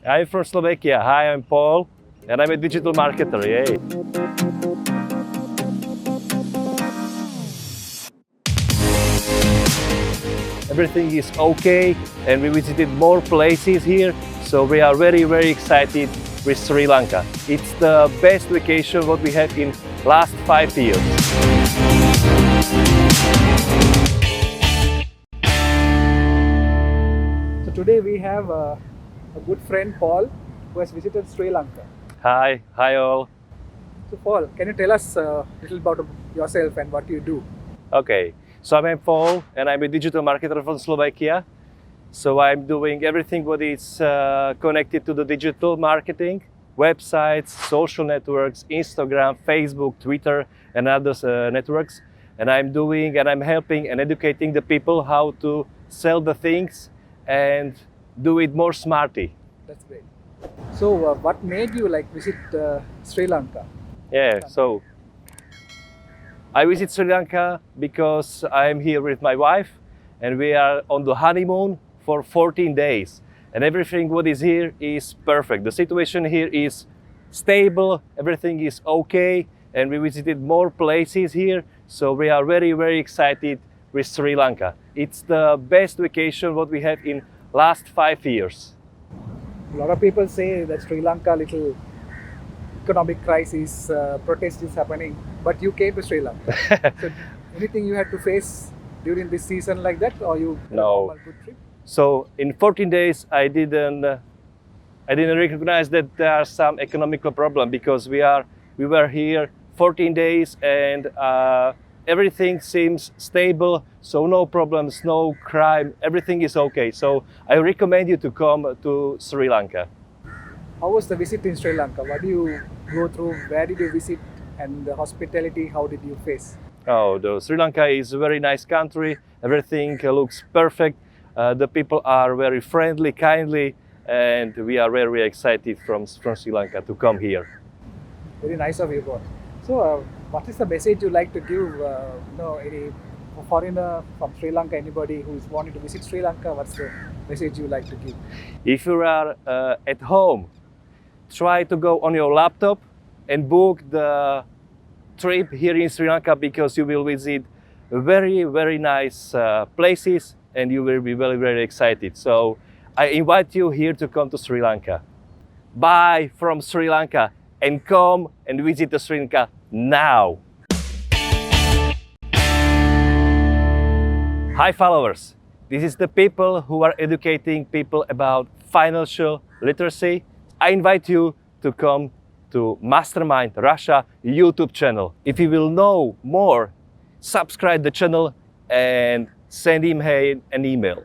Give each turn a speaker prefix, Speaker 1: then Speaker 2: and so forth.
Speaker 1: I'm from Slovakia. Hi, I'm Paul, and I'm a digital marketer. Yay! Everything is okay, and we visited more places here, so we are very, very excited with Sri Lanka. It's the best vacation what we had in last 5 years.
Speaker 2: So today we have a good friend Paul who has visited Sri Lanka.
Speaker 1: Hi all.
Speaker 2: So Paul, can you tell us a little about yourself and what you do?
Speaker 1: Okay, so I'm Paul and I'm a digital marketer from Slovakia. So I'm doing everything what is connected to the digital marketing, websites, social networks, Instagram, Facebook, Twitter, and other networks. And I'm helping and educating the people how to sell the things and do it more smartly.
Speaker 2: That's great. So what made you visit Sri Lanka?
Speaker 1: Yeah, so I visit Sri Lanka because I'm here with my wife and we are on the honeymoon for 14 days. And everything what is here is perfect. The situation here is stable, everything is okay, and we visited more places here. So we are very, very excited with Sri Lanka. It's the best vacation what we have in last 5 years.
Speaker 2: A lot of people say that Sri Lanka little economic crisis, protest is happening, but you came to Sri Lanka. So anything you had to face during this season like that, or you had a normal good trip?
Speaker 1: So in 14 days, I didn't recognize that there are some economical problem because we were here 14 days and everything seems stable. So no problems, no crime, everything is okay. So I recommend you to come to Sri Lanka.
Speaker 2: How was the visit in Sri Lanka? What do you go through? Where did you visit? And the hospitality, how did you face?
Speaker 1: Oh, the Sri Lanka is a very nice country. Everything looks perfect. The people are very friendly, kindly, and we are very, very excited from Sri Lanka to come here.
Speaker 2: Very nice of you, Paul. So, what is the message you like to give? Any foreigner from Sri Lanka, anybody who is wanting to visit Sri Lanka, what's the message you like to give?
Speaker 1: If you are at home, try to go on your laptop and book the trip here in Sri Lanka because you will visit very, very nice places and you will be very, very excited. So I invite you here to come to Sri Lanka. Bye from Sri Lanka and come and visit the Sri Lanka now. Hi followers, this is the people who are educating people about financial literacy. I invite you to come to MasterMind Russia YouTube channel. If you will know more, subscribe the channel and send him an email.